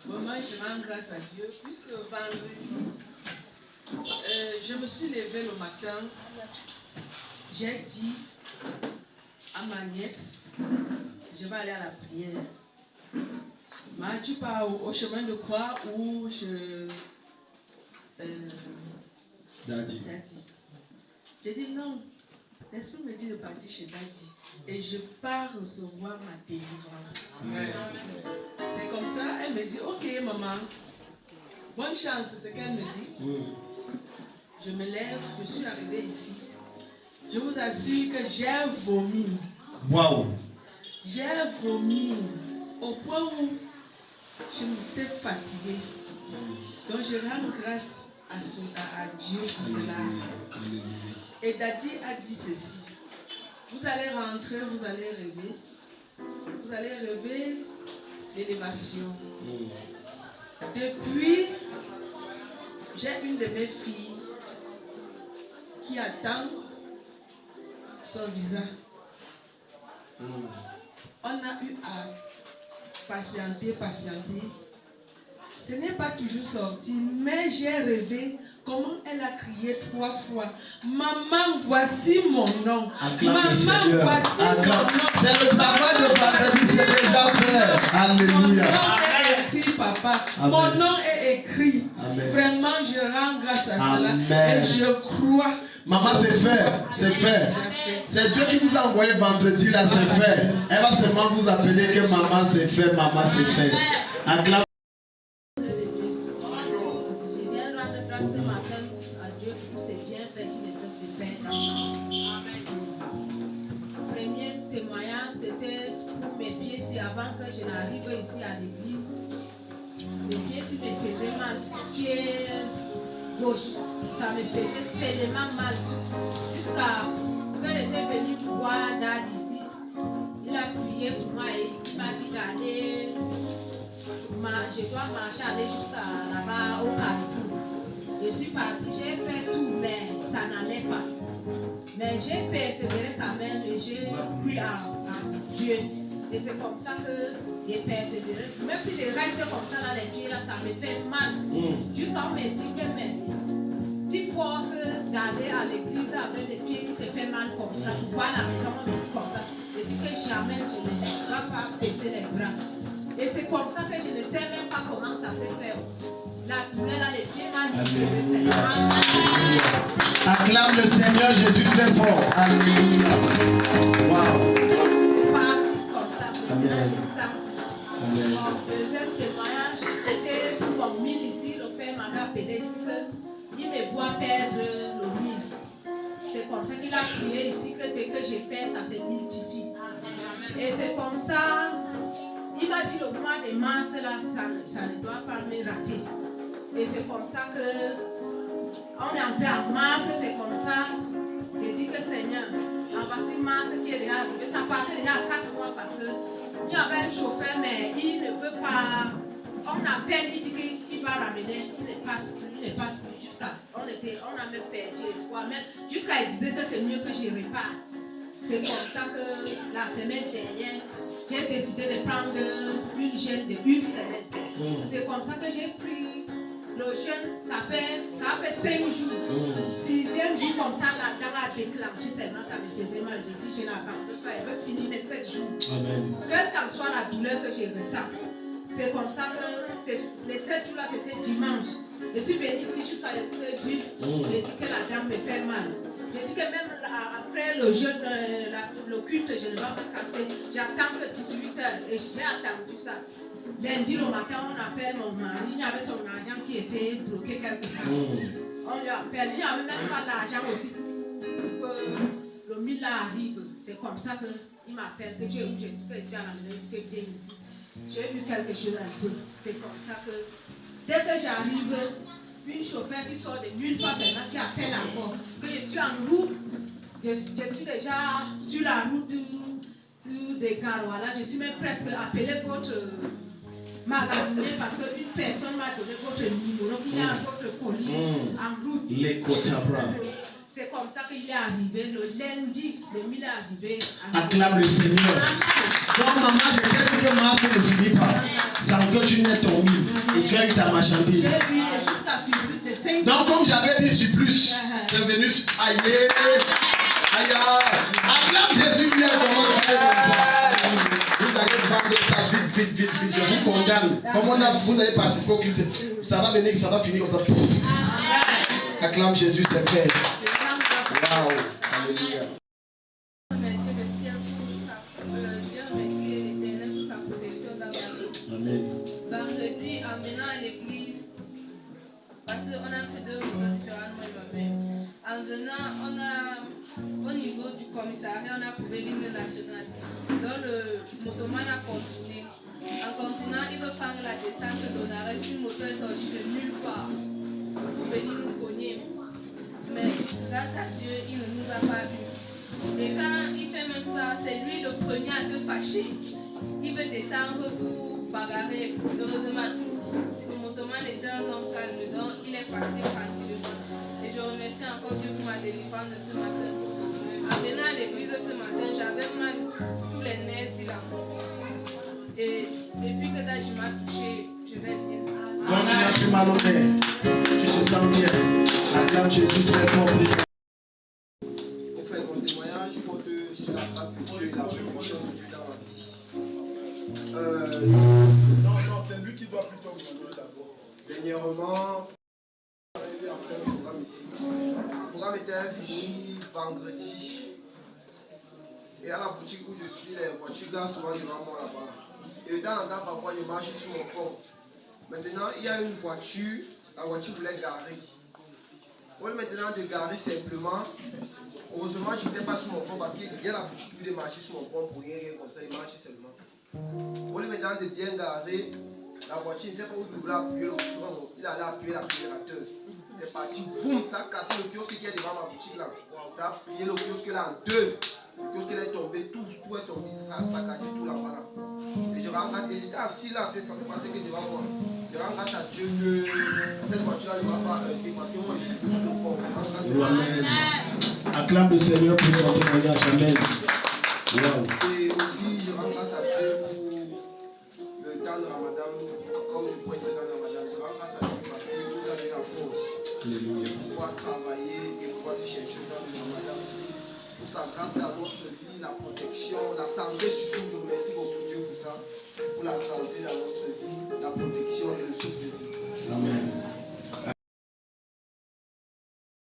Vraiment, je rends grâce à Dieu, puisque vendredi, je me suis levée le matin, j'ai dit à ma nièce, je vais aller à la prière. Tu pars au chemin de croix où Daddy. J'ai dit non, l'esprit me dit de partir chez Daddy et je pars recevoir ma délivrance. Amen. C'est comme ça, elle me dit ok maman, bonne chance, c'est ce qu'elle me dit. Je me lève, je suis arrivée ici. Je vous assure que j'ai vomi. Wow. J'ai vomi au point où je m'étais fatiguée. Donc je rends grâce à Dieu pour cela. Et Daddy a dit ceci. Vous allez rentrer, vous allez rêver. Vous allez rêver d'élévation. Depuis, j'ai une de mes filles qui attend son visa. On a eu à patienter. Ce n'est pas toujours sorti, mais j'ai rêvé comment elle a crié 3 fois. Maman, voici mon nom. Maman, voici mon nom. C'est le travail de vendredi, c'est déjà fait. Alléluia. Mon nom est écrit, papa. Amen. Mon nom est écrit. Amen. Vraiment, je rends grâce à cela. Amen. Et je crois. Maman, c'est fait. C'est fait. C'est Dieu qui vous a envoyé vendredi là, c'est fait. Elle va seulement vous appeler que maman, c'est fait. Maman, c'est fait. Acclame. Ce matin à Dieu pour ses bienfaits qui ne cessent de faire dans ma vie. Premier témoignage, c'était pour mes pieds ici avant que je n'arrive ici à l'église. Mes pieds ici me faisaient mal. Pied gauche, ça me faisait tellement mal. Jusqu'à quand j'étais venu voir Dad ici, il a prié pour moi et il m'a dit d'aller. Je dois marcher, aller jusqu'à là-bas au Carrefour. Je suis partie, j'ai fait tout, mais ça n'allait pas. Mais j'ai persévéré quand même et j'ai cru en Dieu. Et c'est comme ça que j'ai persévéré. Même si je reste comme ça dans les pieds, là, ça me fait mal. Jusqu'à on me dit que mais, tu forces d'aller à l'église avec des pieds qui te font mal comme ça. Pour voir la maison, on me dit comme ça. Je dis que jamais je ne vais pas baisser les bras. Et c'est comme ça que je ne sais même pas comment ça s'est fait. La douleur là, les pieds manipulés. Acclame le Seigneur Jésus très fort. Alléluia. Wow. Parti comme ça. Amen. Amen. Mon deuxième témoignage, c'était pour mon mille ici. Le père m'avait appelé ici qu'il me voit perdre le mille. C'est comme ça qu'il a crié ici que dès que je perds, ça se multiplie. Et c'est comme ça. Il m'a dit le mois de mars, là, ça ne doit pas me rater. Et c'est comme ça que on est entré en mars, c'est comme ça. J'ai dit que Seigneur, en voici mars qui est déjà arrivé. Ça partait déjà à 4 mois parce qu'il y avait un chauffeur, mais il ne veut pas. On appelle, il dit qu'il va ramener, il ne passe plus. Jusqu'à, on a même perdu espoir. Même jusqu'à il disait que c'est mieux que je repars. C'est comme ça que la semaine dernière, j'ai décidé de prendre une jeûne de 1 semaine. C'est comme ça que j'ai pris le jeûne, ça fait 5 jours. 6e jour comme ça, la dame a déclenché seulement, ça me faisait mal. Je dis, je n'abandonne pas, elle veut finir mes 7 jours. Amen. Quelle qu'en soit la douleur que je ressens. C'est comme ça que les 7 jours là, c'était dimanche. Je suis venue ici jusqu'à l'écouter d'huile. J'ai dit que la dame me fait mal. J'ai dit que même après le jeûne, le culte, je ne vais pas casser. J'attends que 18h et j'ai attendu ça. Lundi le matin, on appelle mon mari. Il y avait son argent qui était bloqué quelque part. On lui appelle. Il n'y avait même pas d'argent aussi pour que le 1000 arrive. C'est comme ça qu'il m'appelle. Que tu es où? J'ai dit que je suis à la maison. Il dit que viens ici. J'ai vu quelque chose un peu. C'est comme ça que dès que j'arrive, une chauffeur qui sort de nulle part, c'est là qui appelle encore. Que je suis en route, je suis déjà sur la route des Garoua. Là, je suis même presque appelé votre magasinier parce qu'une personne m'a donné votre numéro qui est à votre colis en route. Les Kotabra. C'est comme ça qu'il est arrivé le lundi, le 1000 est arrivé. Acclame le Seigneur. Donc maman, je t'ai dit que mars ne finit pas sans que tu n'aies ton mille. Et tu as eu ta marchandise. J'ai eu jusqu'à surplus de 5. Donc, comme j'avais dit surplus, c'est venu. Aïe, aïe, acclame Jésus bien comment tu es comme ça. Vous allez vendre ça vite. Je vous condamne. Comme vous avez participé au culte, ça va venir, ça va finir comme ça. Acclame Jésus, c'est fait. Waouh. Alléluia. Remercier le ciel pour sa, je viens remercier l'Éternel pour sa protection dans ma vie. Amen. Vendredi, en venant à l'église, parce qu'on a pris 2 motos différentes, moi et ma-même. En venant, au niveau du commissariat, on a trouvé l'hymne national. Donc le motoman a contourné. En contournant, il veut prendre la descente d'Onaré, puis une moto est sortie de nulle part pour venir nous cogner. Mais grâce à Dieu, il ne nous a pas vus. Et quand il fait même ça, c'est lui le premier à se fâcher. Il veut descendre pour bagarrer. Heureusement, le motoman était un homme calme, donc il est parti tranquillement. Et je remercie encore Dieu pour ma délivrance de ce matin. En venant à l'église ce matin, j'avais mal tous les nerfs sur la main. Et depuis que Daji m'a touché, je vais bien. Donc tu n'as plus mal au nerf. Tu te sens bien. Acclame Jésus très fort. Au fait, mon témoignage porte sur la grâce de Dieu et la bénédiction de Dieu dans ma vie. Non, c'est lui qui doit plutôt me donner sa voix. Dernièrement, j'avais eu à faire un programme ici. Le programme était fini vendredi. Et à la boutique où je suis, les voitures garent souvent devant moi là-bas. Et de temps en temps, parfois, je marche sur mon pont. Maintenant, il y a une voiture, la voiture voulait garer. Au lieu maintenant de garer simplement, heureusement, je n'étais pas sur mon pont parce qu'il y a la boutique qui voulait marcher sur mon pont pour rien comme ça, il marchait seulement. Au lieu maintenant de bien garer, la voiture, ne sait pas où il voulait appuyer le frein, il allait appuyer l'accélérateur. C'est parti, boum, ça a cassé le kiosque qui est devant ma boutique là. Ça a plié le kiosque là en deux. Le kiosque est tombé, tout est tombé, ça a saccagé tout là-bas là. Et je rends grâce, et j'étais assis là, ça s'est passé que devant moi. Je rends grâce à Dieu que cette voiture là ne m'a pas heurté parce que moi je suis sur le pont. Amen. Acclame le Seigneur pour son témoignage. Amen. Wow. Et aussi, je rends grâce à Dieu pour le temps de Ramadan. Comme je prends le temps de Ramadan, je rends grâce à Dieu parce que vous avez la force de pouvoir travailler et pouvoir se chercher le temps de Ramadan aussi. Pour sa grâce dans notre vie, la protection, la santé surtout. Je remercie beaucoup Dieu pour ça. Pour la santé dans notre vie, la protection et le souffle de vie. Amen.